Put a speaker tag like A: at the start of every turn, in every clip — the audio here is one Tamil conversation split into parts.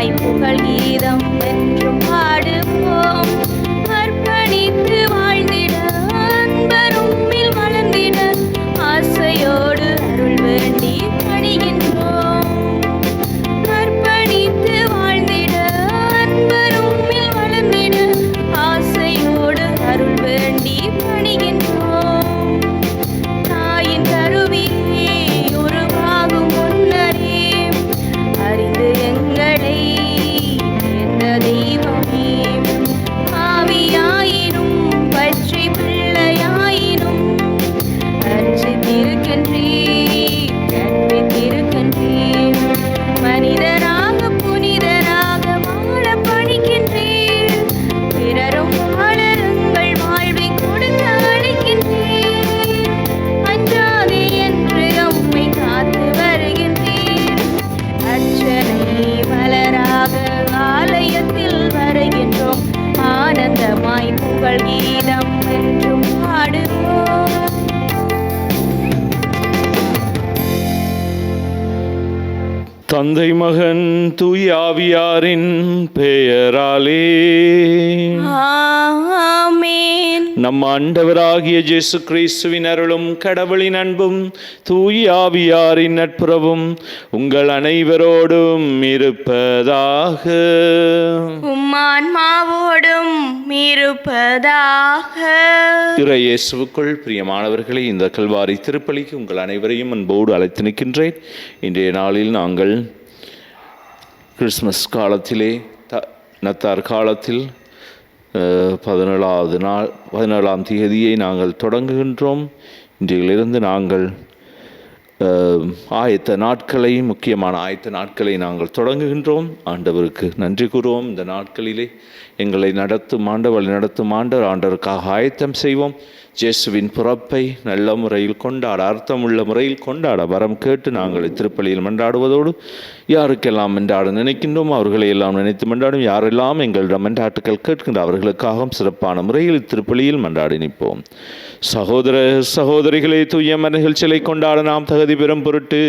A: ஆனந்தமாய் புகழ் கீதம் என்றும் பாடுவோம். அர்ப்பணித்து வாழ்ந்திட அன்பரும்மில் வளர்ந்திட ஆசையோடு அருள் வேண்டி பணிகின்றோம். அர்ப்பணித்து வாழ்ந்திட அன்பரும்மில் வளர்ந்திட ஆசையோடு அருள் வேண்டி பணிகின்றோம். தாயின் கருவிலே உருவாகும் முன்னரே அறிந்து எங்களை எந்த தெய்வமே ஆவியாயினும் பற்றி பிள்ளையாயினும் அர்ச்சித்திருக்கின்றீர் கற்பித்திருக்கின்றீர். மனிதராக புனிதராக வாழ பணிக்கின்றீர். பிறரும் வாழருங்கள் வாழ்வை கொடுக்க அழைக்கின்றீர். அஞ்சாதே என்று நம்மை காத்து வருகின்றீர். அர்ச்சனை மலராக ஆலயத்தில் வருகின்றோம். ஆனந்தமாய் புகழ் கீதம் என்றும் பாடுவோம்.
B: தந்தை மகன் தூய ஆவியாரின் பெயராலே
A: ஆமென்.
B: நம் ஆண்டவராகிய இயேசு கிறிஸ்துவின் அருளும் கடவுளின் அன்பும் தூய ஆவியாரின் நட்புறவும் உங்கள் அனைவரோடும் இருப்பதாக.
A: உம்மான்மாவோடும் இருப்பதாக.
B: இயேசுவுக்குள் பிரியமானவர்களே, இந்த கல்வாரி திருப்பலிக்கு உங்கள் அனைவரையும் அன்போடு அழைத்து நிற்கின்றேன். இன்றைய நாளில் நாங்கள் கிறிஸ்மஸ் காலத்திலே நத்தார் காலத்தில் 17ஆம் தேதியை நாங்கள் தொடங்குகின்றோம். இன்றையிலிருந்து நாங்கள் முக்கியமான ஆயத்த நாட்களை நாங்கள் தொடங்குகின்றோம். ஆண்டவருக்கு நன்றி கூறுவோம். இந்த நாட்களிலே எங்களை நடத்தும் ஆண்டவருக்காக ஆயத்தம் செய்வோம். இயேசுவின் பிறப்பை நல்ல முறையில் கொண்டாட, அர்த்தமுள்ள முறையில் கொண்டாட வரம் கேட்டு நாங்கள் திருப்பலியில் மன்றாடுவதோடு, யாருக்கெல்லாம் மன்றாட நினைக்கின்றோம் அவர்களை எல்லாம் நினைத்து மன்றாடும். யாரெல்லாம் எங்களிடம் மன்றாட்டுக்கள் கேட்கின்ற அவர்களுக்காகவும் சிறப்பான முறையில் திருப்பலியில் மன்றாடி நிற்போம். சகோதர சகோதரிகளை தூய நிகழ்ச்சிகளை கொண்டாட நாம் தகுதி பெறும் பொருட்டு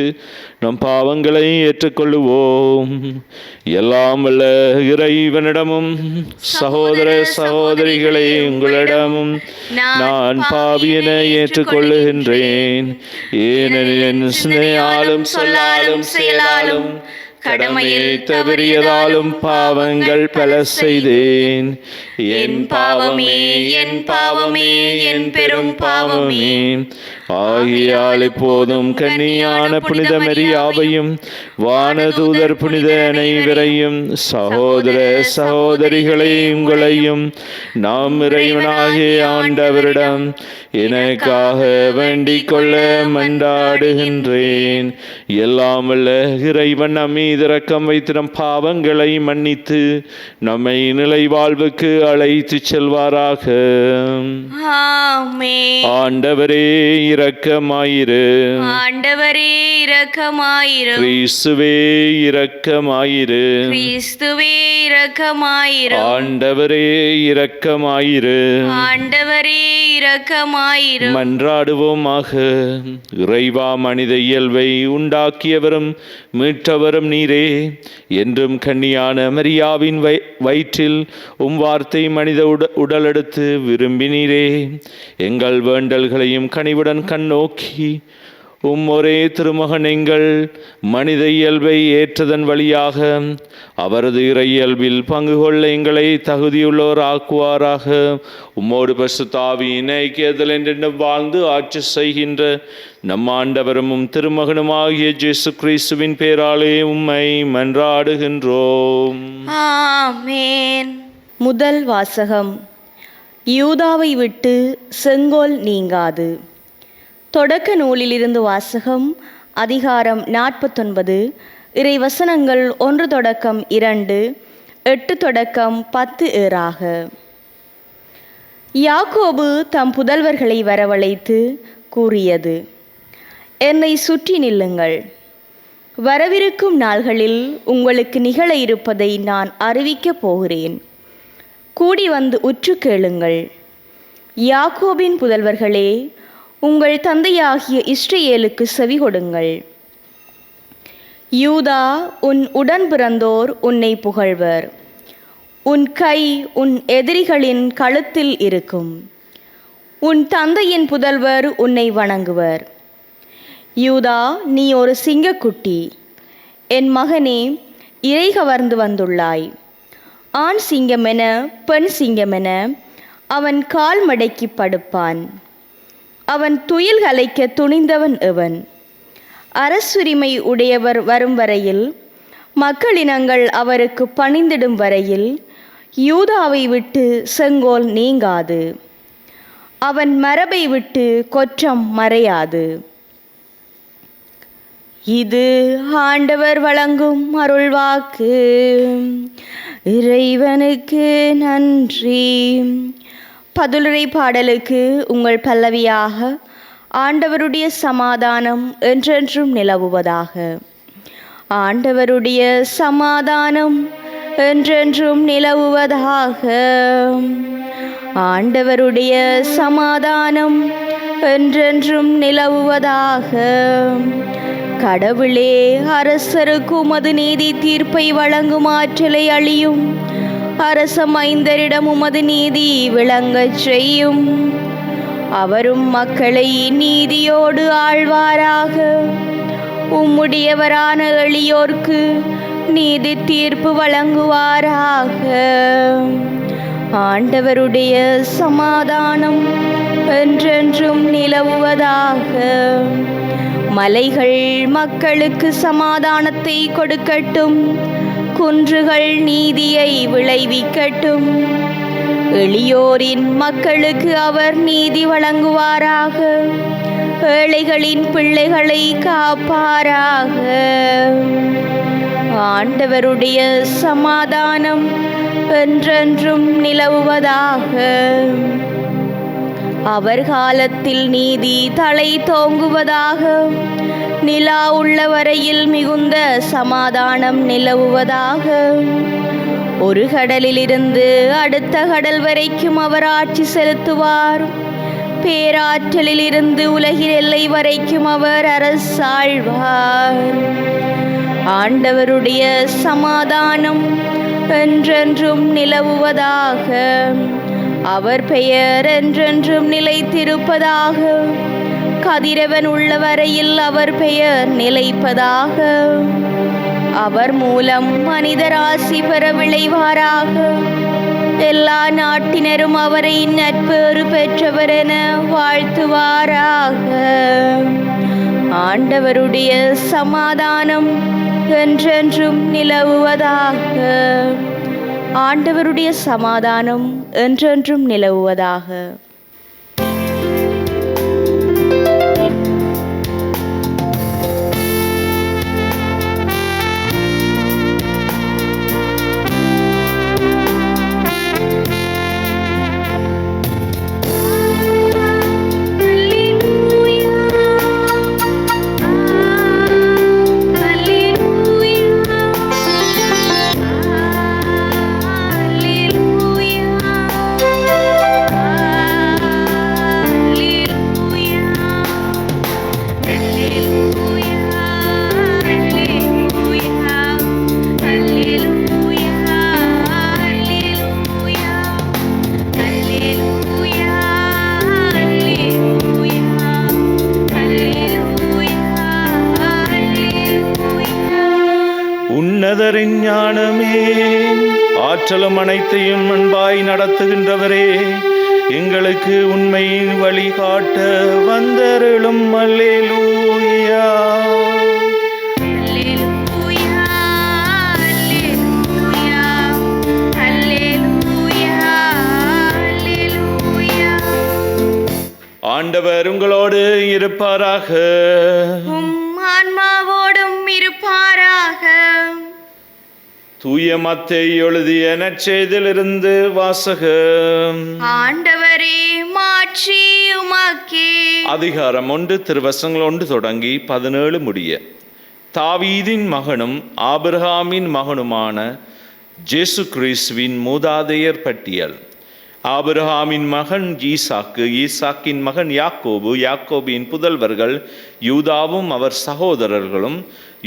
B: நம் பாவங்களை ஏற்றுக்கொள்ளுவோம். எல்லாம் வல்ல இறைவனிடமும் சகோதர சகோதரிகளை உங்களிடமும் நான் பாவியென ஏற்றுக்கொள்ளுகின்றேன். ஏனெனில் என் சிந்தையாலும் சொல்லாலும் செயலாலும் கடமையை தவறியதாலும் பாவங்கள் பல செய்தேன். என் பாவமே என் பாவமே என் பெரும் பாவமே. ஆகியால் இப்போதும் கன்னியான புனித மரியாவையும் வானதூதர் புனித அனைவரையும் சகோதர சகோதரிகளை உங்களையும் நாம் இறைவனாகிய ஆண்டவரிடம் எனக்காக வேண்டிக் கொள்ள மன்றாடுகின்றேன். எல்லாம் வல்ல இறைவன் நம்மை இரக்கம் வைத்து நம் பாவங்களை மன்னித்து நம்மை நிலை வாழ்வுக்கு அழைத்து செல்வாராக. ஆண்டவரே இரக்கமாயிரு.
A: ஆண்டவரே இரக்கமாயிரு.
B: கிறிஸ்துவே இரக்கமாயிரு.
A: கிறிஸ்துவே இரக்கமாயிரு.
B: ஆண்டவரே இரக்கமாயிரு.
A: ஆண்டவரே இரக்கமாயிரு.
B: மன்றாடுவோமாக. இறைவா, மனித இயல்பை உண்டாக்கியவரும் மீட்டவரும் நீரே. என்றும் கன்னியான மரியாவின் வயிற்றில் வார்த்தை மனித உடலெடுத்து விரும்பினீரே. எங்கள் வேண்டல்களையும் கனிவுடன் கண்ணோக்கி ஒரே திருமகன் எங்கள் மனித இயல்பை ஏற்றதன் வழியாக அவரது இறை இயல்பில் பங்கு கொள்ள எங்களை தகுதியுள்ளோர் ஆக்குவாராக. உம்மோடு பரிசுத்த ஆவியின் ஐக்கியத்தில் என்றென்று வாழ்ந்து ஆட்சி செய்கின்ற நம் ஆண்டவரும் திருமகனுமாகிய இயேசு கிறிஸ்துவின் பேராலே உம்மை மன்றாடுகின்றோம்.
A: ஆமென். முதல் வாசகம். யூதாவை விட்டு செங்கோல் நீங்காது. தொடக்க நூலிலிருந்து வாசகம். அதிகாரம் 49. இறை வசனங்கள் 1 தொடக்கம் 2, 8 தொடக்கம் 10 ஏறாக. யாக்கோபு தம் புதல்வர்களை வரவழைத்து கூறியது: என்னை சுற்றி நில்லுங்கள். வரவிருக்கும் நாள்களில் உங்களுக்கு நிகழ இருப்பதை நான் அறிவிக்கப் போகிறேன். கூடி வந்து உற்று கேளுங்கள். யாக்கோபின் புதல்வர்களே, உங்கள் தந்தையாகிய இஸ்ரவேலுக்கு செவி கொடுங்கள். யூதா, உன் உடன் பிறந்தோர் உன்னை புகழ்வர். உன் கை உன் எதிரிகளின் கழுத்தில் இருக்கும். உன் தந்தையின் புதல்வர் உன்னை வணங்குவர். யூதா, நீ ஒரு சிங்கக்குட்டி. என் மகனே, இறை கவர்ந்து வந்துள்ளாய். ஆண் சிங்கமென பெண் சிங்கமென அவன் கால் மடக்கி படுப்பான். அவன் துயில் கலைக்க துணிந்தவன் எவன்? அரசுரிமை உடையவர் வரும் வரையில், மக்களினங்கள் அவருக்கு பணிந்திடும் வரையில் யூதாவை விட்டு செங்கோல் நீங்காது. அவன் மரபை விட்டு கொற்றம் மறையாது. இது ஆண்டவர் வழங்கும் அருள்வாக்கு. இறைவனுக்கு நன்றி. பதிலுரை பாடலுக்கு உங்கள் பல்லவியாக ஆண்டவருடைய சமாதானம் என்றென்றும் நிலவுவதாக. ஆண்டவருடைய சமாதானம் என்றென்றும் நிலவுவதாக. ஆண்டவருடைய சமாதானம் என்றென்றும் நிலவுவதாக. கடவுளே, அரசருக்கு உமது நீதி தீர்ப்பை வழங்கும் ஆற்றலை அளியும். அரச மைந்தரிடம் உமது நீதி விளங்கச் செய்யும். அவரும் மக்களை நீதியோடு ஆழ்வாராக. உம்முடையவரான எளியோர்க்கு நீதி தீர்ப்பு வழங்குவாராக. ஆண்டவருடைய சமாதானம் என்றென்றும் நிலவுவதாக. மலைகள் மக்களுக்கு சமாதானத்தை கொடுக்கட்டும். குன்றுகள் நீதியை விளைவிக்கட்டும். எளியோரின் மக்களுக்கு அவர் நீதி வழங்குவாராக. ஏழைகளின் பிள்ளைகளை காப்பாராக. ஆண்டவருடைய சமாதானம் என்றென்றும் நிலவுவதாக. அவர் காலத்தில் நீதி தலை தோங்குவதாக. நிலா உள்ள வரையில் மிகுந்த சமாதானம் நிலவுவதாக. ஒரு கடலிலிருந்து அடுத்த கடல் வரைக்கும் அவர் ஆட்சி செலுத்துவார். பேராற்றலிலிருந்து உலகின் எல்லை வரைக்கும் அவர் அரசாழ்வார். ஆண்டவருடைய சமாதானம் என்றென்றும் நிலவுவதாக. அவர் பெயர் என்றென்றும் நிலைத்திருப்பதாக. கதிரவன் உள்ள வரையில் அவர் பெயர் நிலைப்பதாக. அவர் மூலம் மனிதராசி பெற விளைவாராக. எல்லா நாட்டினரும் அவரை நட்பேறு பெற்றவர் என வாழ்த்துவாராக. ஆண்டவருடைய சமாதானம் என்றென்றும் நிலவுவதாக. ஆண்டவருடைய சமாதானம் என்றென்றும் நிலவுவதாக.
B: உன்னதரின் ஞானமே, ஆற்றலும் அனைத்தையும் அன்பாய் நடத்துகின்றவரே, எங்களுக்கு உண்மையின் வழிகாட்ட வந்தருளும். அல்லேலூயா. ஆண்டவர் உங்களோடு இருப்பாராக.
A: ஆன்மாவோடும் இருப்பாராக.
B: தூய மத்தேயு எழுதிய நற்செய்தியிலிருந்து வாசகம்.
A: ஆண்டவரே, மாட்சி உமக்கே.
B: அதிகாரம் 1 திருவசனங்கள் 1 தொடங்கி 17 முடிய. தாவீதின் மகனும் ஆபிரகாமின் மகனுமான இயேசு கிறிஸ்துவின் மூதாதையர் பட்டியல். ஆபிரகாமின் மகன் ஈசாக்கு, ஈசாக்கின் மகன் யாக்கோபு, யாக்கோபின் புதல்வர்கள் யூதாவும் அவர் சகோதரர்களும்.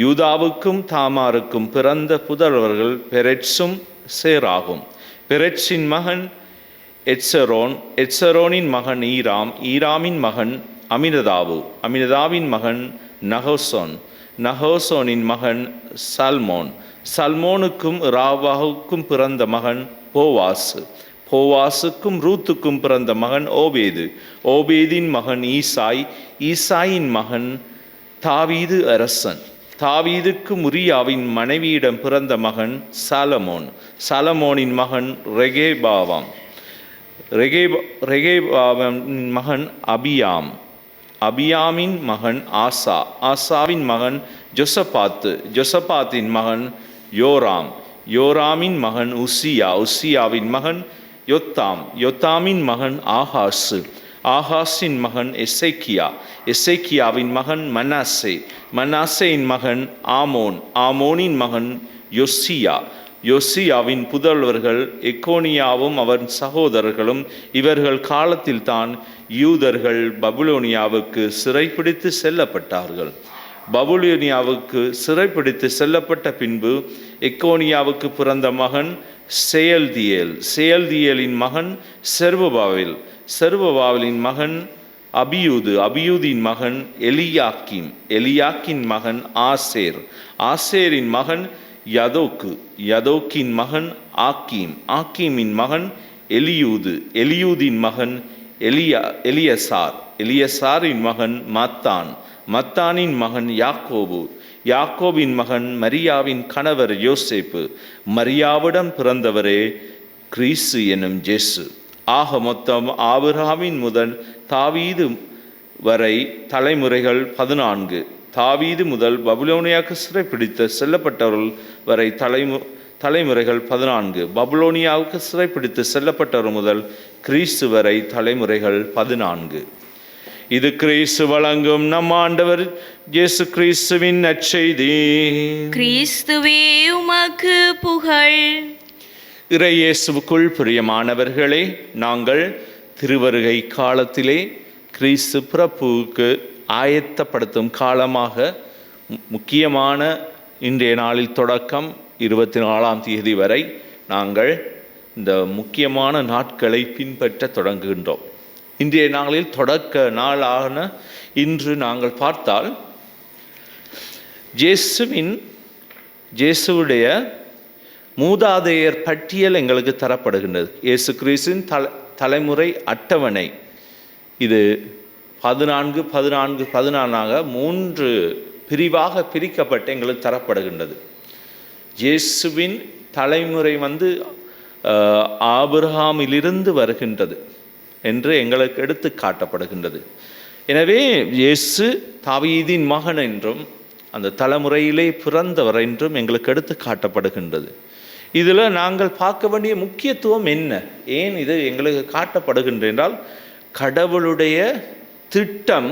B: யூதாவுக்கும் தாமாருக்கும் பிறந்த புதல்வர்கள் பெரெட்சும் சேராகும். பெரெட்சின் மகன் எட்சரோன், எட்சரோனின் மகன் ஈராம், ஈராமின் மகன் அமினதாவு, அமினதாவின் மகன் நகோசோன், நகோசோனின் மகன் சல்மோன், சல்மோனுக்கும் ராவாவுக்கும் பிறந்த மகன் போவாசு, போவாசுக்கும் ரூத்துக்கும் பிறந்த மகன் ஓபேது, ஓபேதின் மகன் ஈசாய், ஈசாயின் மகன் தாவீது அரசன், தாவீதுக்கு உரியாவின் மனைவியிடம் பிறந்த மகன் சாலமோன், சாலமோனின் மகன் ரெகேபாவாம், ரெகேபாவின் மகன் அபியாம், அபியாமின் மகன் ஆசா, ஆசாவின் மகன் ஜொசபாத்து, ஜொசபாத்தின் மகன் யோராம், யோராமின் மகன் உசியா, உசியாவின் மகன் யொத்தாம், யொத்தாமின் மகன் ஆகாசு, ஆகாசின் மகன் எசேக்கியா, எசேக்கியாவின் மகன் மனாசே, மனாசேயின் மகன் ஆமோன், ஆமோனின் மகன் யோசியா, யோசியாவின் புதல்வர்கள் எக்கோனியாவும் அவன் சகோதரர்களும். இவர்கள் காலத்தில் தான் யூதர்கள் பபுலோனியாவுக்கு சிறைப்பிடித்து செல்லப்பட்டார்கள். பபுலோனியாவுக்கு சிறைப்பிடித்து செல்லப்பட்ட பின்பு எக்கோனியாவுக்கு பிறந்த மகன் செயல்தியேல், செயல்தியேலின் மகன் செருபபாவில், செருபபாவிலின் மகன் அபியூது, அபியூதின் மகன் எலியாக்கிம், எலியாக்கின் மகன் ஆசேர், ஆசேரின் மகன் யதோக்கு, யதோக்கின் மகன் ஆக்கீம், ஆக்கீமின் மகன் எலியூது, எலியூதின் மகன் எலியசார், எலியசாரின் மகன் மத்தான், மத்தானின் மகன் யாக்கோபு, யாக்கோபின் மகன் மரியாவின் கணவர் யோசேப்பு, மரியாவிடம் பிறந்தவரே கிறிஸ்து எனும் ஜேசு. ஆக மொத்தம் ஆபிரகாமின் முதல் தாவீது வரை தலைமுறைகள் 14. தாவீது முதல் பபுலோனியாவுக்கு சிறைப்பிடித்த செல்லப்பட்டவர்கள் வரை தலைமுறைகள் 14. பபுலோனியாவுக்கு சிறைப்பிடித்து செல்லப்பட்டவர் முதல் கிறிஸ்து வரை தலைமுறைகள் 14. இது கிறிஸ்து வழங்கும் நம் ஆண்டவர் இயேசு கிறிஸ்துவின் நற்செய்தி.
A: கிறிஸ்துவே உமக்கு புகழ்.
B: இறை இயேசுவுக்குள் பிரியமானவர்களே, நாங்கள் திருவருகை காலத்திலே கிறிஸ்து பிறப்புக்கு ஆயத்தப்படுத்தும் காலமாக முக்கியமான இன்றைய நாளில் தொடக்கம் 24ஆம் தேதி வரை நாங்கள் இந்த முக்கியமான நாட்களை பின்பற்ற தொடங்குகின்றோம். இன்றைய நாளில் தொடக்க நாளான இன்று நாங்கள் பார்த்தால் இயேசுவுடைய மூதாதையர் பட்டியல் எங்களுக்கு தரப்படுகின்றது. இயேசு கிறிஸ்துவின் தலைமுறை அட்டவணை இது 14 14 14 3 பிரிவாக பிரிக்கப்பட்டு எங்களுக்கு தரப்படுகின்றது. இயேசுவின் தலைமுறை ஆபிரகாமிலிருந்து வருகின்றது என்று எங்களுக்கு எடுத்து காட்டப்படுகின்றது. எனவே இயேசு தாவீதின் மகன் என்றும் அந்த தலைமுறையிலே பிறந்தவர் என்றும் எங்களுக்கு எடுத்து காட்டப்படுகின்றது. இதில் நாங்கள் பார்க்க வேண்டிய முக்கியத்துவம் என்ன, ஏன் இது எங்களுக்கு காட்டப்படுகின்றது என்றால், கடவுளுடைய திட்டம்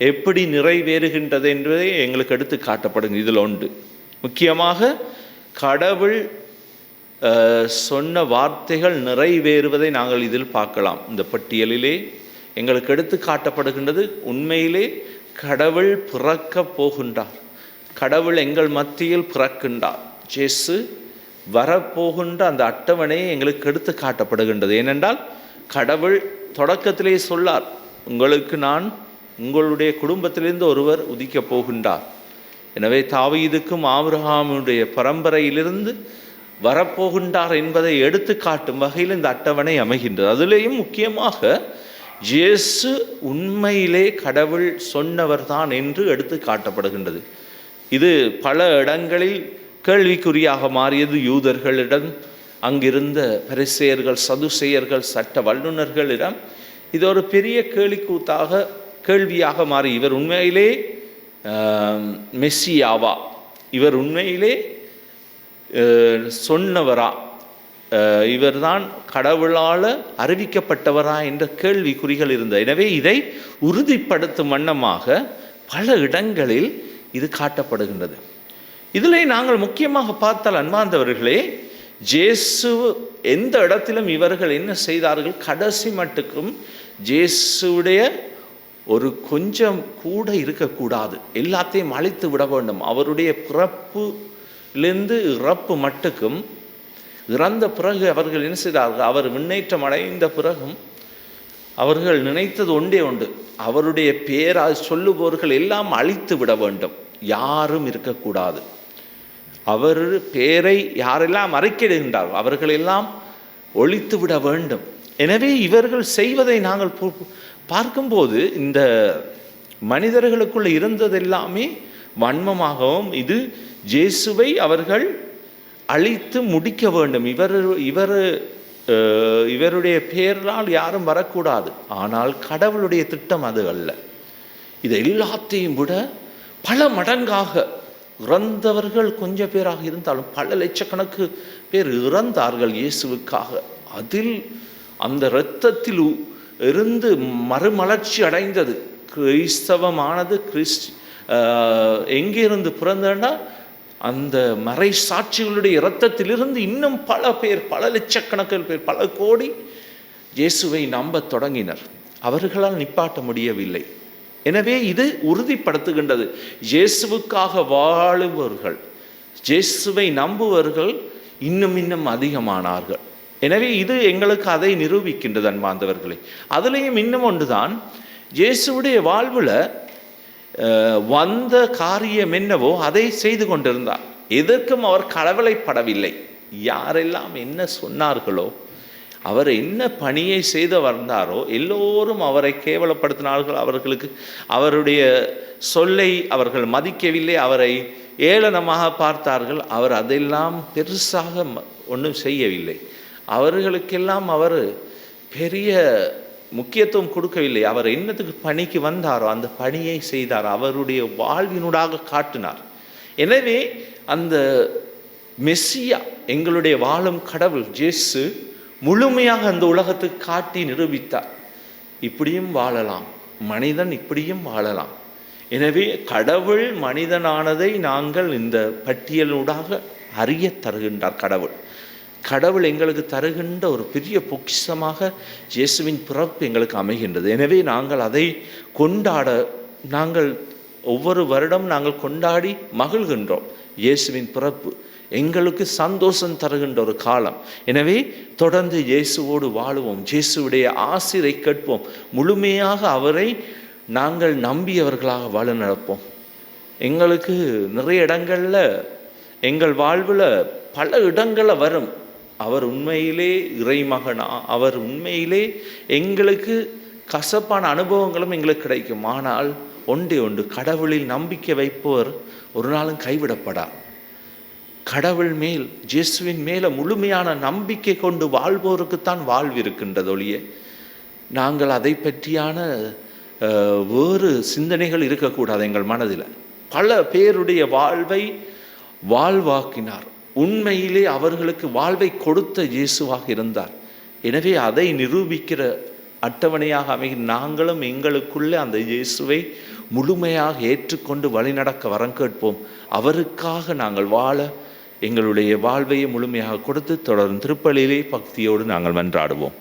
B: எப்படி நிறைவேறுகின்றது என்பதை எங்களுக்கு எடுத்து காட்டப்படுகிறது. இதில் உண்டு முக்கியமாக கடவுள் சொன்ன வார்த்தைகள் நிறைவேறுவதை நாங்கள் இதில் பார்க்கலாம். இந்த பட்டியலிலே எங்களுக்கு எடுத்து காட்டப்படுகின்றது, உண்மையிலே கடவுள் பிறக்க போகின்றார், கடவுள் எங்கள் மத்தியில் பிறக்கின்றார், இயேசு வரப்போகின்ற அந்த அட்டவணையை எங்களுக்கு எடுத்து காட்டப்படுகின்றது. ஏனென்றால் கடவுள் தொடக்கத்திலே சொல்லார், உங்களுக்கு நான் உங்களுடைய குடும்பத்திலிருந்து ஒருவர் உதிக்கப் போகின்றார். எனவே தாவீதுக்கும் ஆபிரகாமுடைய பரம்பரையிலிருந்து வரப்போகின்றார் என்பதை எடுத்து காட்டும் வகையில் இந்த அட்டவணை அமைகின்றது. அதிலேயும் முக்கியமாக இயேசு உண்மையிலே கடவுள் சொன்னவர் தான் என்று எடுத்து காட்டப்படுகின்றது. இது பல இடங்களில் கேள்விக்குறியாக மாறியது. யூதர்களிடம், அங்கிருந்த பரிசேயர்கள், சதுசேயர்கள், சட்ட வல்லுநர்களிடம் இது ஒரு பெரிய கேள்வியாக மாறி, இவர் உண்மையிலே மெஸ்ஸியாவா, இவர் உண்மையிலே சொன்னவரா, இவர்தான் கடவுளால் அறிவிக்கப்பட்டவரா என்ற கேள்விக்குறிகள் இருந்தது. எனவே இதை உறுதிப்படுத்தும் வண்ணமாக பல இடங்களில் இது காட்டப்படுகின்றது. இதில் நாங்கள் முக்கியமாக பார்த்தால், அன்பார்ந்தவர்களே, ஜேசு எந்த இடத்திலும் இவர்கள் என்ன செய்தார்கள், கடைசி மட்டுக்கும் ஜேசுடைய ஒரு கொஞ்சம் கூட இருக்கக்கூடாது, எல்லாத்தையும் அழித்து விட வேண்டும். அவருடைய பிறப்புலேருந்து இறப்பு மட்டுக்கும், இறந்த பிறகு அவர்கள் என்ன செய்தார்கள், அவர் முன்னேற்றம் அடைந்த பிறகும் அவர்கள் நினைத்தது ஒன்றே உண்டு, அவருடைய பேரால் சொல்லுபவர்கள் எல்லாம் அழித்து விட வேண்டும், யாரும் இருக்கக்கூடாது. அவர் பேரை யாரெல்லாம் அறிக்கையிடுகின்றார்கள் அவர்களெல்லாம் ஒழித்து விட வேண்டும். எனவே இவர்கள் செய்வதை நாங்கள் பார்க்கும்போது இந்த மனிதர்களுக்குள்ள இருந்ததெல்லாமே வன்மமாகவும், இது இயேசுவை அவர்கள் அழித்து முடிக்க வேண்டும், இவருடைய பெயரால் யாரும் வரக்கூடாது. ஆனால் கடவுளுடைய திட்டம் அது அல்ல. இது எல்லாத்தையும் விட பல மடங்காக இறந்தவர்கள் கொஞ்சம் பேராக இருந்தாலும் பல லட்சக்கணக்கு பேர் இறந்தார்கள் இயேசுவுக்காக. அதில் அந்த இரத்தத்தில் இருந்து மறுமலர்ச்சி அடைந்தது கிறிஸ்தவமானது. எங்கிருந்து பிறந்தனா அந்த மறை சாட்சிகளுடைய இரத்தத்திலிருந்து இன்னும் பல பேர், பல லட்சக்கணக்கில் பேர், பல கோடி இயேசுவை நம்ப தொடங்கினர். அவர்களால் நிப்பாட்ட முடியவில்லை. எனவே இது உறுதிப்படுத்துகின்றது, இயேசுவுக்காக வாழுபவர்கள், இயேசுவை நம்புவர்கள் இன்னும் அதிகமானார்கள். எனவே இது எங்களுக்கு அதை நிரூபிக்கின்றது அன்பார்ந்தவர்களே. அதுலேயும் இன்னும் ஒன்றுதான், இயேசுவுடைய வாழ்வில் வந்த காரியம் என்னவோ அதை செய்து கொண்டிருந்தார். எதற்கும் அவர் கவலைப்படவில்லை. யாரெல்லாம் என்ன சொன்னார்களோ, அவர் என்ன பணியை செய்து வந்தாரோ எல்லோரும் அவரை கேவலப்படுத்தினார்கள். அவருடைய சொல்லை அவர்கள் மதிக்கவில்லை, அவரை ஏளனமாக பார்த்தார்கள். அவர் அதெல்லாம் பெருசாக ஒன்றும் செய்யவில்லை. அவர்களுக்கெல்லாம் அவர் பெரிய முக்கியத்துவம் கொடுக்கவில்லை. அவர் என்னத்துக்கு பணிக்கு வந்தாரோ அந்த பணியை செய்தார், அவருடைய வாழ்வினூடாக காட்டினார். எனவே அந்த மெஸ்ஸியா, எங்களுடைய வாழும் கடவுள் இயேசு முழுமையாக அந்த உலகத்துக்கு காட்டி நிரூபித்தார். இப்படியும் வாழலாம், மனிதன் இப்படியும் வாழலாம். எனவே கடவுள் மனிதனானதை நாங்கள் இந்த பட்டியலூடாக அறிய தருகின்றார். கடவுள் எங்களுக்கு தருகின்ற ஒரு பெரிய பொக்கிஷமாக இயேசுவின் பிறப்பு எங்களுக்கு அமைகின்றது. எனவே நாங்கள் அதை நாங்கள் ஒவ்வொரு வருடம் நாங்கள் கொண்டாடி மகிழ்கின்றோம். இயேசுவின் பிறப்பு எங்களுக்கு சந்தோஷம் தருகின்ற ஒரு காலம். எனவே தொடர்ந்து இயேசுவோடு வாழுவோம், இயேசுவுடைய ஆசிரை கேட்போம், முழுமையாக அவரை நாங்கள் நம்பியவர்களாக வாழ நடப்போம். எங்களுக்கு நிறைய இடங்களில் எங்கள் வாழ்வில் பல இடங்களில் வரும், அவர் உண்மையிலே இறைமகனா, அவர் உண்மையிலே எங்களுக்கு கசப்பான அனுபவங்களும் எங்களுக்கு கிடைக்கும். ஆனால் ஒன்று கடவுளில் நம்பிக்கை வைப்பவர் ஒரு நாளும் கைவிடப்படார். கடவுள் மேல், இயேசுவின் மேலே முழுமையான நம்பிக்கை கொண்டு வாழ்வோருக்குத்தான் வாழ்வு இருக்கின்றது ஒழிய நாங்கள் அதை பற்றியான வேறு சிந்தனைகள் இருக்கக்கூடாது எங்கள் மனதில். பல பேருடைய வாழ்வை வாழ்வாக்கினார். உண்மையிலே அவர்களுக்கு வாழ்வை கொடுத்த இயேசுவாக இருந்தார். எனவே அதை நிரூபிக்கிற அட்டவணையாக அமைகிற நாங்களும் எங்களுக்குள்ளே அந்த இயேசுவை முழுமையாக ஏற்றுக்கொண்டு வழிநடக்க வரம் கேட்போம். அவருக்காக நாங்கள் வாழ எங்களுடைய வாழ்வையை முழுமையாக கொடுத்து தொடர்ந்து திருப்பலியிலே பக்தியோடு நாங்கள் மன்றாடுவோம்.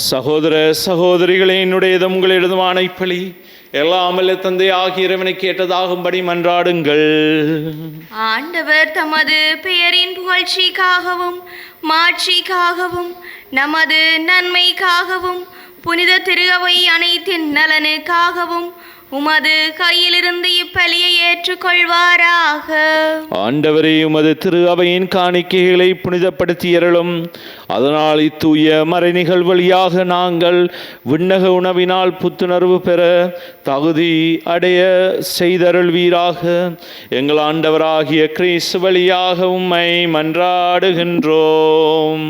B: சகோதர சகோதரிகளே, என்னுடையதும் உங்களிடதுமான இப்பலி எல்லாம் வல்ல தந்தை ஆகிய இறைவனை கேட்டதாகும்படி மன்றாடுங்கள்.
A: ஆண்டவர் தமது பெயரின் புகழ்ச்சிக்காகவும் மாட்சிக்காகவும் நமது நன்மைக்காகவும் புனித திரு அவை அனைத்தின் நலனுக்காகவும் உமது கையிலிருந்து இப்பலியை ஏற்றுக்கொள்வாராக.
B: ஆண்டவரே, உமது திரு அவையின் காணிக்கைகளை புனிதப்படுத்தியருளும். அதனால் இத்தூய மறை நிகழ்வழியாக நாங்கள் விண்ணக உணவினால் புத்துணர்வு பெற தகுதி அடைய செய்தருள்வீராக. எங்கள் ஆண்டவராகிய கிறிஸ்து வழியாக உம்மை மன்றாடுகின்றோம்.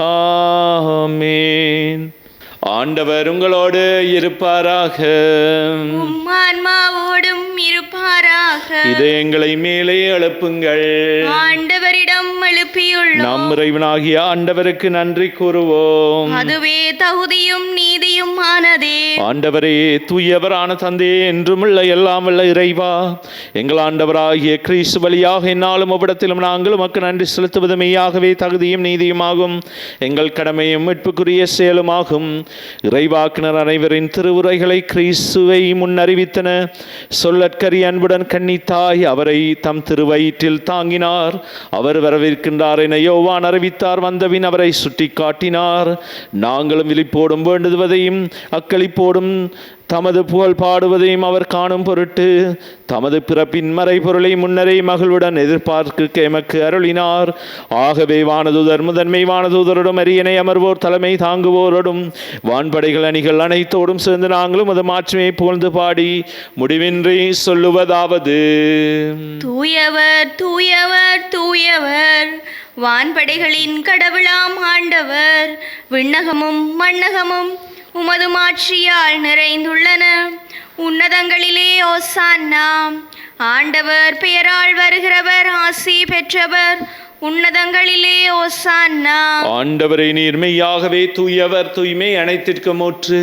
B: ஆமென். ஆண்டவர் உங்களோடு இருப்பாராக.
A: உம் ஆன்மாவோடும் இருப்பாராக.
B: இதயங்களை மேலே எழுப்புங்கள்.
A: ஆண்டவரிடம் எழுப்பியுள்ளோம்.
B: நம் இறைவனாகிய ஆண்டவருக்கு நன்றி கூறுவோம்.
A: அதுவே தகுதியும் நீதியும் ஆனதே.
B: ஆண்டவரே, தூயவரான தந்தையே, என்றுமுள்ள எல்லாம் வல்ல இறைவா, எங்கள் ஆண்டவராகிய கிறிஸ்து வழியாக என்னாலும் அவ்விடத்திலும் நாங்கள் உமக்கு நன்றி செலுத்துவது மெய்யாகவே தகுதியும் நீதியுமாகும், எங்கள் கடமையும் மீட்புக்குரிய செயலுமாகும். இறைவாக்கினர் அனைவரின் திருவுரைகளை கிறிஸ்துவை முன்னறிவித்தன. சொல்லற்கரிய அன்புடன் கன்னித்தாய் அவரை தம் திருவயிற்றில் தாங்கினார். அவர் வரவிருக்கின்றார் என யோவான் அறிவித்தார். வந்தபின் அவரை சுட்டி காட்டினார். நாங்களும் விழிப்போடும் வேண்டுவதையும் அக்களிப்போடும் தமது புகழ் பாடுவதையும் அவர் காணும் பொருட்டு தமது பிறப்பின் மறைபொருளை முன்னரே மகிழ்வுடன் எதிர்பார்க்க எமக்கு அருளினார். ஆகவே வானதூதர் முதன்மை வானதூதரோடும் அரியணை அமர்வோர் தலைமை தாங்குவோரோடும் வான்படைகள் அணிகள் அனைத்தோடும் சேர்ந்து நாங்களும் அது மாற்றுமையை புகழ்ந்து பாடி முடிவின்றி சொல்லுவதாவது:
A: தூயவர் தூயவர் தூயவர், வான்படைகளின் கடவுளாம் ஆண்டவர். விண்ணகமும் மண்ணகமும் உமது மாட்சியால் நிறைந்துள்ளன. உன்னதங்களிலே ஓசான்னா. ஆண்டவர் பெயரால் வருகிறவர் ஆசி பெற்றவர். உன்னதங்களிலே ஓசான்னா.
B: ஆண்டவரை, நீர் மெய்யாகவே தூயவர், தூய்மை அனைத்திற்கும் ஊற்று.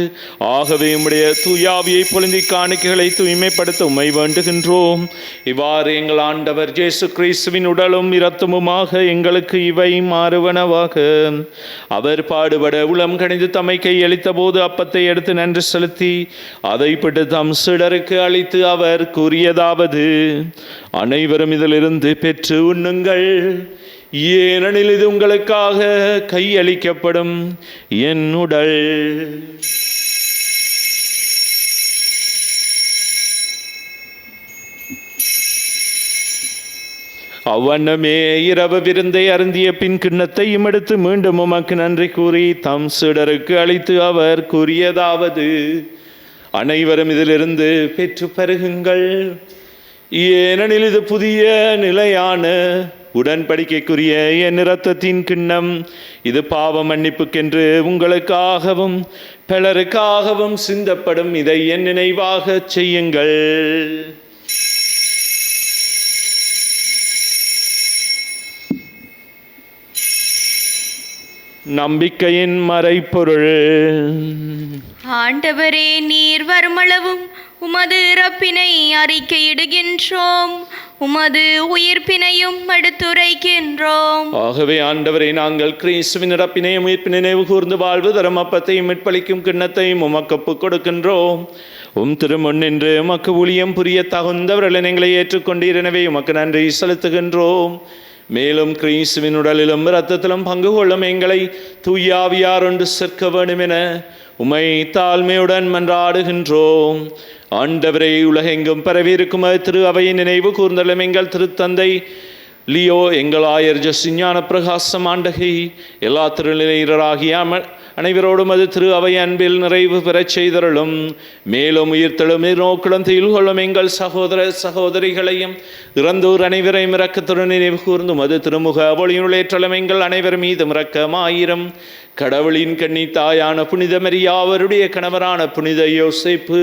B: ஆகவே உம்முடைய தூயாவியை பொழுந்தி காணிக்கைகளை தூய்மைப்படுத்த உம்மை வேண்டுகின்றோம். இவ்வாறு எங்கள் ஆண்டவர் இயேசு கிறிஸ்துவின் உடலும் இரத்தமுமாக எங்களுக்கு இவை மாறுவனவாக. அவர் பாடுபட உளம் கணிந்து தம்மை கையளித்த போது அப்பத்தை எடுத்து நன்றி செலுத்தி அதை பிட்டு தம் சீடருக்கு அளித்து அவர் கூறியதாவது: அனைவரும் இதிலிருந்து பெற்று உண்ணுங்கள். ஏனெனில் இது உங்களுக்காக கையளிக்கப்படும் என் உடல். அவ்வண்ணமே இரவு விருந்தை அருந்திய பின் கிண்ணத்தையும் எடுத்து மீண்டும் உமக்கு நன்றி கூறி தம் சீடருக்கு அளித்து அவர் கூறியதாவது: அனைவரும் இதிலிருந்து பெற்று பருகுங்கள். ஏனெனில் இது புதிய நிலையான உடன்படிக்கைக்குரிய என் இரத்தத்தின் கிண்ணம். இது பாவ மன்னிப்புக்கென்று உங்களுக்காகவும் பலருக்காகவும் சிந்தப்படும். இதை என் நினைவாக செய்யுங்கள். நம்பிக்கையின் மறைபொருள்.
A: ஆண்டவரே, நீர் வருமளவும் உமது இறப்பினை அறிக்கையிடுகின்றோம், உமது உயிர்ப்பினையும் எடுத்துரைக்கின்றோம்.
B: ஆகவே ஆண்டவரை, நாங்கள் கிறிஸ்துவின் இறப்பினையும் உயிர்ப்பினை நினைவு கூர்ந்து வாழ்வு தரும் அப்பத்தையும் மீட்பளிக்கும் கிண்ணத்தையும் உமக்கு ஒப்புக் கொடுக்கின்றோம். உம் திருமுன் நின்று உமக்கு ஊழியம் புரிய தகுந்தவர்கள் எங்களை ஏற்றுக்கொண்டீர். எனவே உமக்கு நன்றி செலுத்துகின்றோம். மேலும் கிறிஸ்துவின் உடலிலும் இரத்தத்திலும் பங்கு கொள்ளும் எங்களை தூயாவியார் ஒன்று சேர்க்க வேண்டும் என உம்மை தாழ்மையுடன் மன்றாடுகின்றோம். ஆண்டவரை, உலகெங்கும் பரவியிருக்கும் திரு அவையின் நினைவு கூர்ந்தலும் எங்கள் திருத்தந்தை லியோ, எங்கள் ஆயர் ஜசிஞான பிரகாசம் ஆண்டகை, எல்லா திருநிலையராகிய அனைவரோடும் அது திரு அவை அன்பில் நிறைவு பெறச் செய்தருளும். மேலும் உயிர்த்தெழும் நோக்குடன் தீல் கொள்ளும் எங்கள் சகோதர சகோதரிகளையும் இறந்தோர் அனைவரையும் இரக்கத்துடன் நினைவு கூர்ந்தும் அது திருமுக ஒளியுள்ளேற்றலும் எங்கள் அனைவர் மீதும் இரக்கமாயிரம். கடவுளின் கன்னி தாயான புனித மரியா, அவருடைய கணவரான புனித யோசேப்பு,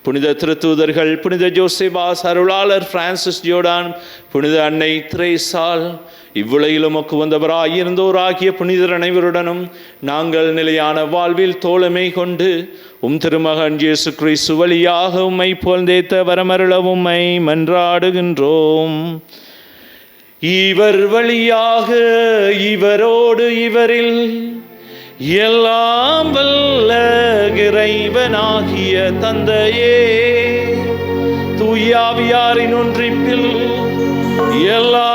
B: புனித திருத்தூதர்கள், புனித ஜோசேபாஸ், அருளாளர் பிரான்சிஸ் ஜோர்டான், புனித அன்னை திரேசால், இவ்வுலகிலும் ஒக்கு வந்தவராயிருந்தோராகிய புனிதர் அனைவருடனும் நாங்கள் நிலையான வாழ்வில் தோழமை கொண்டு உம் திருமகன் இயேசு கிறிஸ்து வழியாக உம்மை புகழ்ந்தேத்த வரமருள உம்மை மன்றாடுகின்றோம். இவர் வழியாக, இவரோடு, இவரில் எல்லாம் வல்ல இறைவனாகிய தந்தையே, தூயாவியாரின் ஒன்றிப்பில் எல்லா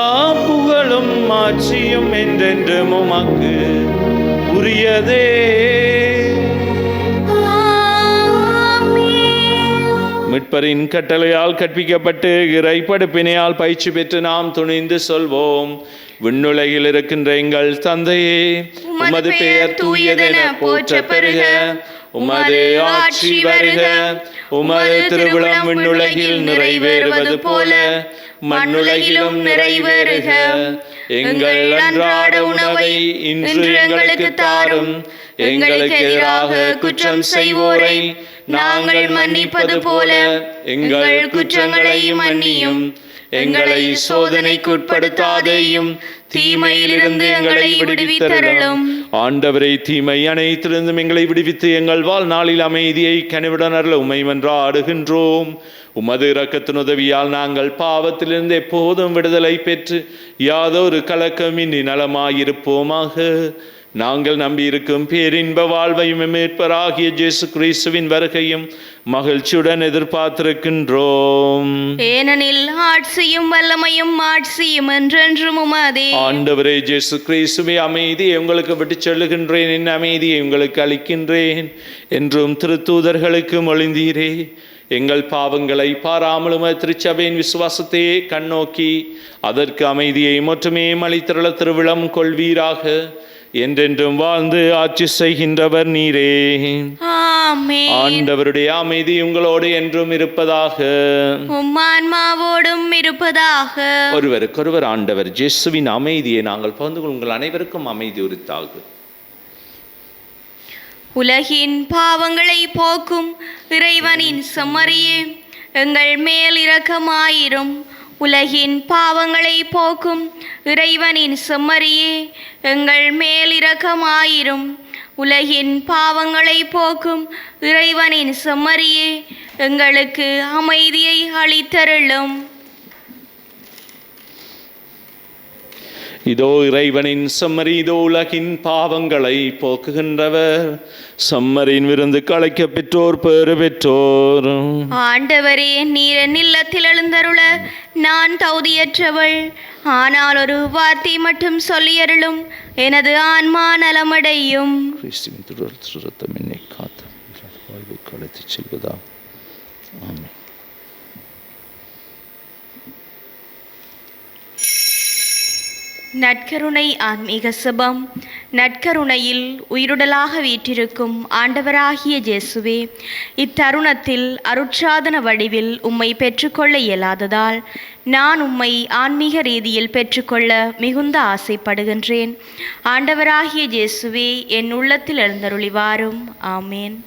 B: புகழும் ஆட்சியும் என்றென்றும் உமக்கு உரியதே. மீட்பரின் கட்டளையால் கற்பிக்கப்பட்டு இறை படுப்பினையால் பயிற்சி பெற்று நாம் துணிந்து சொல்வோம். விண்ணுலகில் இருக்கின்ற எங்கள் தந்தையே, உமது பெயர் தூயதென போற்ற பெறுக. உமது ஆட்சி வருக. உமது திருவிழம் விண்ணுலகில் நிறைவேறுவது போல மண்ணுலகிலும் நிறைவேறுக. எங்கள் அன்றாட உணவை இன்று எங்களுக்கு தாரும். எங்களுக்கு எதிராக குற்றம் செய்வோரை நாங்கள் மன்னிப்பது போல எங்கள் குற்றங்களை மன்னியும். எங்களை சோதனைக்கு உட்படுத்தாதேயும், தீமையிலிருந்து எங்களை விடுவித்தருளும். ஆண்டவரை, தீமை அனைத்திலிருந்தும் எங்களை விடுவித்து எங்கள் வாழ்நாளில் அமைதியை கனிவுடன் அருள உம்மை மன்றாடுகின்றோம். உமது இரக்கத்தின் உதவியால் நாங்கள் பாவத்திலிருந்து எப்போதும் விடுதலை பெற்று யாதொரு கலக்கமின்றி நலமாயிருப்போமாக. நாங்கள் நம்பியிருக்கும் பேரின்ப வாழ்வையும் மீட்பராகிய இயேசு கிறிஸ்துவின் வருகையும் மகிழ்ச்சியுடன் எதிர்பார்த்திருக்கின்றோம்.
A: ஏனெனில் ஆட்சியும் வல்லமையும் மாட்சியும் என்றென்றும் உமதே.
B: ஆண்டவரே இயேசு கிறிஸ்துவே, அமைதியை உங்களுக்கு விட்டுச் செல்லுகின்றேன், என் அமைதியை உங்களுக்கு அளிக்கின்றேன் என்றும் திருத்தூதர்களுக்கு மொழிந்தீரே. எங்கள் பாவங்களை பாராமலும் திருச்சபையின் விசுவாசத்தையே கண்ணோக்கி அதற்கு அமைதியை மட்டுமே அளித்தருள திருவிழம் கொள்வீராக. என்றென்றும் வாழ்ந்து ஆட்சி செய்கின்றவர் நீரே.
A: ஆமென்.
B: ஆண்டவருடைய அமைதி உங்களோடு என்றும் இருப்பதாக,
A: உம் ஆன்மாவோடும் இருப்பதாக.
B: ஒருவருக்கொருவர் ஆண்டவர் இயேசுவின் அமைதியை நாங்கள் பகிர்ந்து கொள்ளும். உங்கள் அனைவருக்கும் அமைதி உரித்தாக.
A: உலகின் பாவங்களை போக்கும் இறைவனின் செம்மறியே, எங்கள் மேல் இரக்கமாயிரும். உலகின் பாவங்களை போக்கும் இறைவனின் செம்மறியே, எங்கள் மேல் இரக்கமாயிரும். உலகின் பாவங்களை போக்கும் இறைவனின் செம்மறியே, எங்களுக்கு அமைதியை அளித்தருளும்.
B: இதோ இறைவனின் செம்மறி, இதோ உலகின் பாவங்களை போக்குகின்றவர். செம்மறியின் விருந்து களைக்க பெற்றோர் பேறு பெற்றோர்.
A: ஆண்டவரே, நீர் என் இல்லத்தில் எழுந்தருள நான் தகுதியற்றவள். ஆனால் ஒரு வார்த்தை மட்டும் சொல்லியருளும், எனது ஆன்மா நலமடையும்.
B: கிறிஸ்துவின் திருரத்தம் என்னை காத்து வாழ்வை களைத்துச் செல்வதா. ஆமென்.
A: நற்கருணை ஆன்மீக சுபம். நற்கருணையில் உயிருடலாக வீற்றிருக்கும் ஆண்டவராகிய இயேசுவே, இத்தருணத்தில் அருட்சாதன வடிவில் உம்மை பெற்றுக்கொள்ள இயலாததால் நான் உம்மை ஆன்மீக ரீதியில் பெற்றுக்கொள்ள மிகுந்த ஆசைப்படுகின்றேன். ஆண்டவராகிய இயேசுவே, என் உள்ளத்தில் எழுந்தருளி வாரும். ஆமேன்.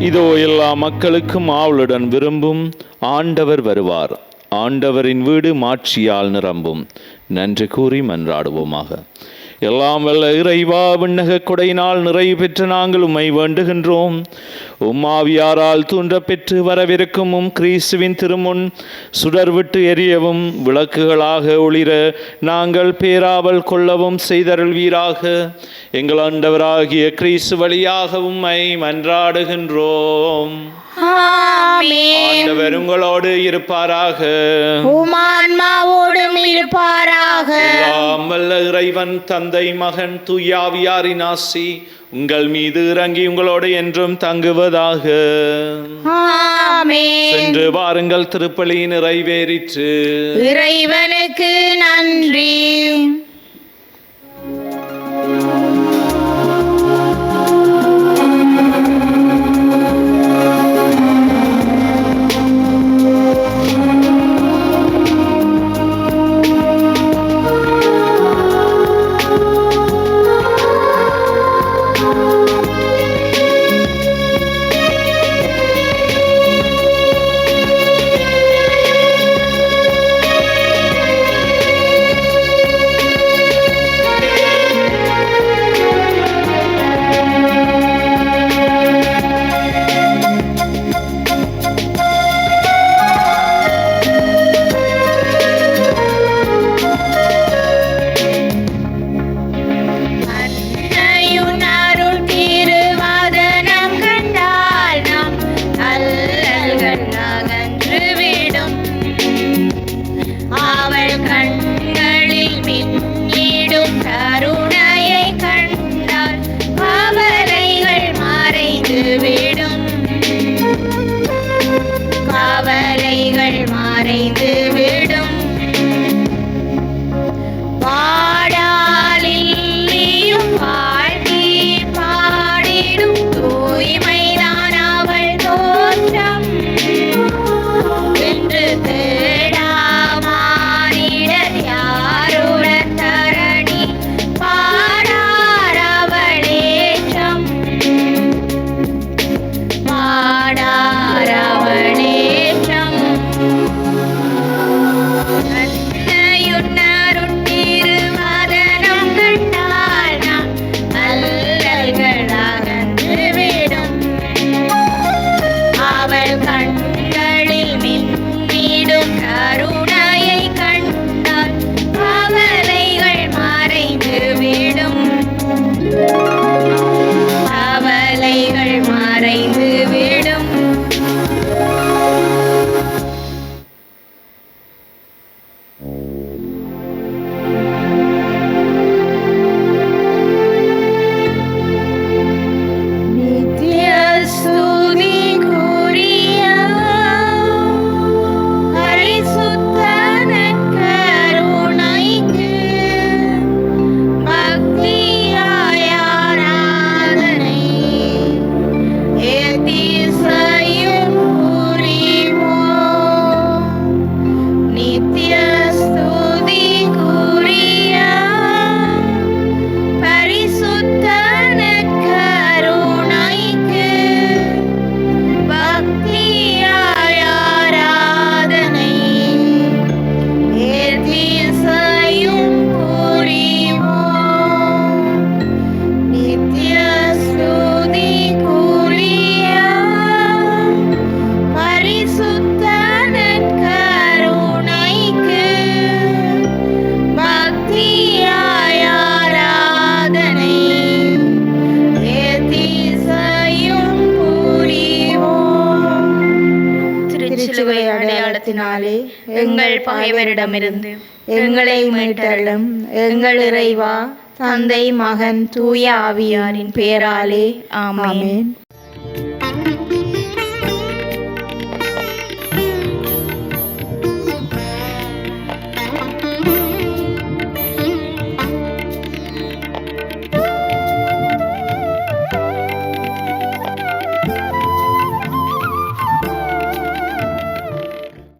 B: இதோ எல்லா மக்களுக்கும் ஆவலுடன் விரும்பும் ஆண்டவர் வருவார். ஆண்டவரின் வீடு மாட்சியால் நிரம்பும். நன்றி கூறி மன்றாடுவோமாக. எல்லாம் வல்ல இறைவா, விண்ணக கொடையினால் நிறைவு பெற்ற நாங்கள் உம்மை வேண்டுகின்றோம். ஆவியாரால் தூண்ட பெற்று வரவிருக்கும் கிறிஸ்துவின் திருமுன் சுடர் விட்டு எரியவும் விளக்குகளாக ஒளிர நாங்கள் பேராவல் கொள்ளவும் செய்தருள்வீராக. எங்கள் ஆண்டவராகிய கிறிஸ்து வழியாக உம்மை மன்றாடுகின்றோம். ஆண்டவர் உங்களோடு இருப்பாராக.
C: உம்மான்மாவோடும் இருப்பாராக.
B: எல்லாம் வல்ல இறைவன் தந்தை மகன் தூயாவியாரின் ஆசி உங்கள் மீது இறங்கி உங்களோடு என்றும் தங்குவதாக.
C: ஆமென்.
B: சென்று வாருங்கள், திருப்பலி நிறைவேறிற்று.
C: இறைவனுக்கு நன்றி.
A: அடையாளத்தினாலே எங்கள் பகைவரிடமிருந்து எங்களை மீட்டருளும். எங்கள் இறைவா, தந்தை மகன் தூய ஆவியாரின் பெயராலே ஆமென்.